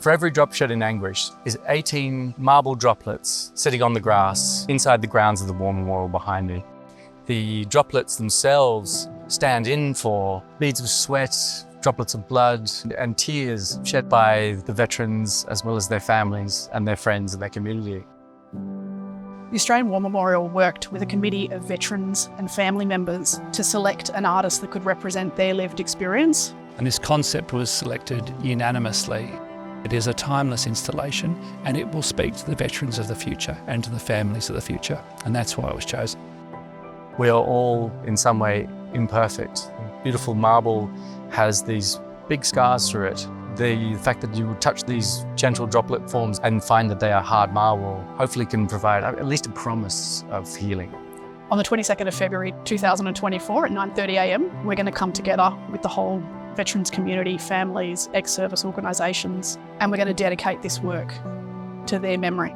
For every drop shed in Anguish is 18 marble droplets sitting on the grass inside the grounds of the war memorial behind me. The droplets themselves stand in for beads of sweat, droplets of blood and tears shed by the veterans as well as their families and their friends and their community. The Australian War Memorial worked with a committee of veterans and family members to select an artist that could represent their lived experience. And this concept was selected unanimously. It is a timeless installation and it will speak to the veterans of the future and to the families of the future, and that's why it was chosen. We are all in some way imperfect. Beautiful marble has these big scars through it. The fact that you touch these gentle droplet forms and find that they are hard marble hopefully can provide at least a promise of healing. On the 22nd of February 2024 at 9:30 a.m, we're going to come together with the whole veterans community, families, ex-service organisations, and we're going to dedicate this work to their memory.